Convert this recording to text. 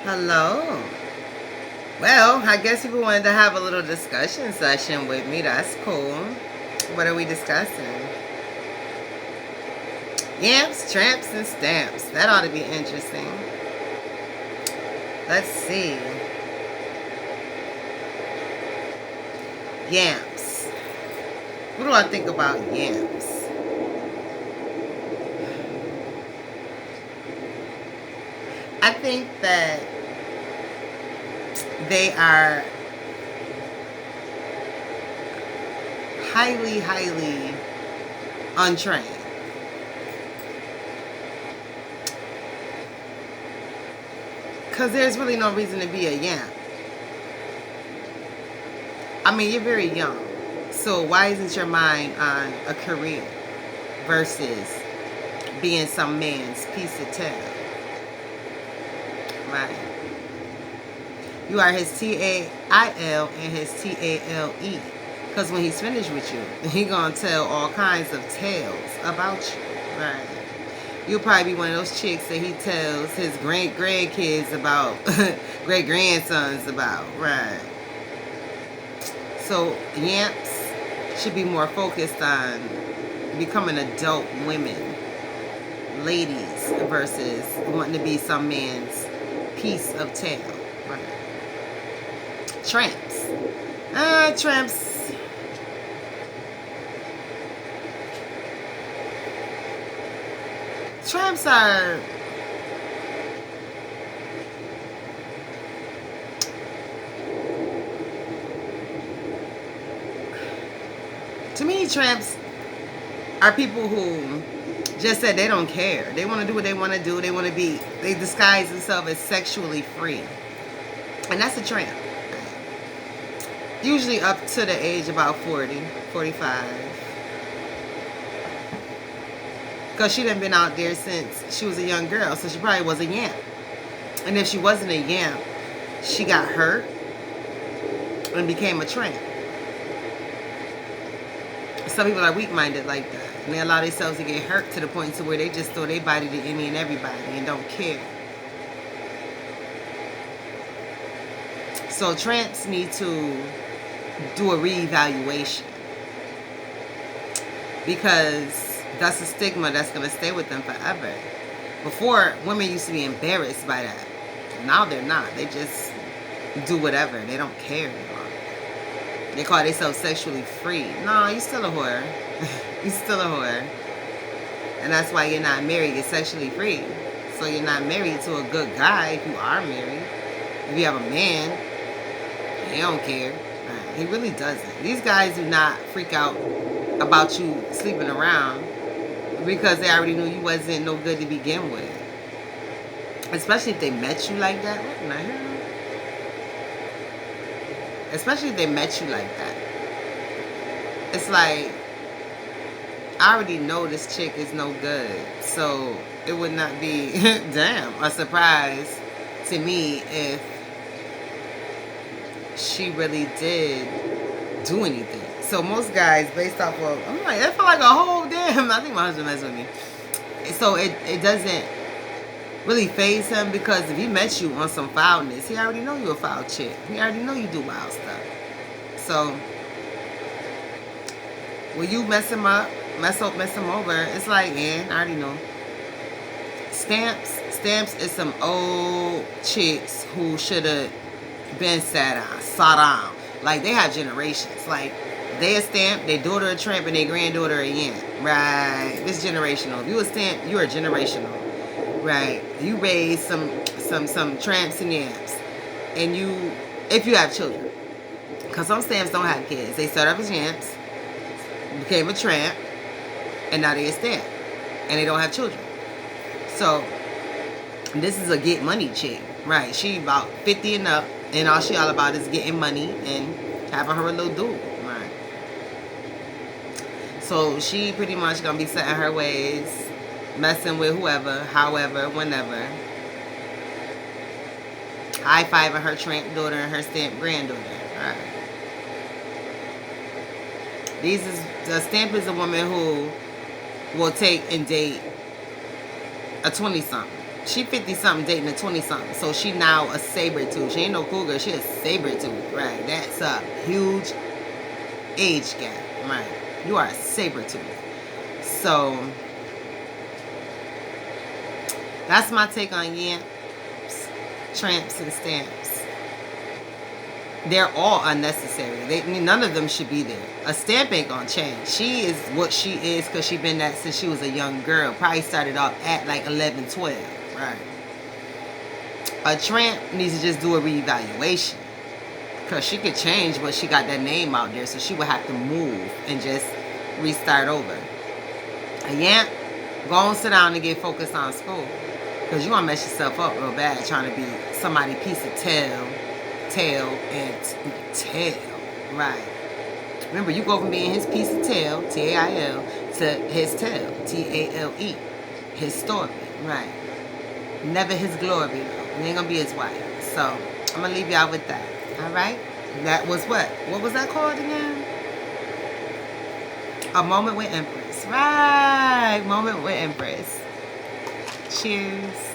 Hello. Well, I guess people wanted to have a little discussion session with me. That's cool. What are we discussing? Yamps, tramps, and stamps. That ought to be interesting. Let's see. Yamps. What do I think about yamps? I think that they are highly untrained. Because there's really no reason to be a yamp. I mean, you're very young. So why isn't your mind on a career versus being some man's piece of tail? Right. You are his TAIL and his TALE. Because when he's finished with you, he gonna tell all kinds of tales about you. Right. You'll probably be one of those chicks that he tells his great grandkids about, great grandsons about. Right. So yamps should be more focused on becoming adult women, ladies, versus wanting to be some man's piece of tail. Right. Tramps. Tramps. Tramps are to me, tramps are people who just said they don't care. They want to do what they want to do. They want to be, they disguise themselves as sexually free. And that's a tramp. Usually up to the age about 40, 45. Because she done been out there since she was a young girl. So she probably was a yamp. And if she wasn't a yamp, she got hurt and became a tramp. Some people are weak-minded like that. And they allow themselves to get hurt to the point to where they just throw their body to any and everybody and don't care. So tramps need to do a reevaluation. Because that's a stigma that's going to stay with them forever. Before, women used to be embarrassed by that. Now they're not. They just do whatever. They don't care anymore. They call themselves sexually free. No, you're still a whore. You're still a whore. And that's why you're not married. You're sexually free. So you're not married to a good guy if you are married. If you have a man, he don't care. He really doesn't. These guys do not freak out about you sleeping around because they already knew you wasn't no good to begin with. Especially if they met you like that. What in the hell? Especially if they met you like that. It's like, I already know this chick is no good. So it would not be, damn, a surprise to me if she really did do anything. So most guys, based off of, I'm like, I feel like a whole damn, I think my husband messed with me. So it doesn't really phase him because if he met you on some foulness, he already know you a foul chick. He already know you do wild stuff. So when you mess him up, mess him over, it's like, yeah, I already know. Stamps is some old chicks who should have been sat on. Like, they have generations. Like, they a stamp, their daughter a tramp, and their granddaughter a yamp. Right. This generational. If you a stamp, you are generational. Right. You raise some tramps and yamps. And you, if you have children. Because some stamps don't have kids. They start off as yamps, became a tramp, and now they a stamp. And they don't have children. So, this is a get money chick. Right. She about 50 and up. And all she all about is getting money and having her a little dude. Right. So she pretty much gonna be setting her ways, messing with whoever, however, whenever. High-fiving her tramp daughter and her stamp granddaughter. Right. The stamp is a woman who will take and date a 20-something. She 50-something dating a 20-something. So she now a saber-tooth. She ain't no cougar. She a saber-tooth. Right. That's a huge age gap. Right. You are a saber-tooth. So that's my take on yamps, tramps, and stamps. They're all unnecessary. None of them should be there. A stamp ain't gonna change. She is what she is because she been that since she was a young girl. Probably started off at like 11, 12. Right. A tramp needs to just do a reevaluation because she could change, but she got that name out there, so she would have to move and just restart over. A yamp, go and sit down and get focused on school because you want to mess yourself up real bad trying to be somebody piece of tail, right? Remember, you go from being his piece of tail, T-A-I-L, to his tail, T-A-L-E, his story, right? Never his glory, though. You ain't gonna be his wife. So I'm gonna leave y'all with that. All right? That was what? What was that called again? A Moment with Empress. Right. Moment with Empress. Cheers.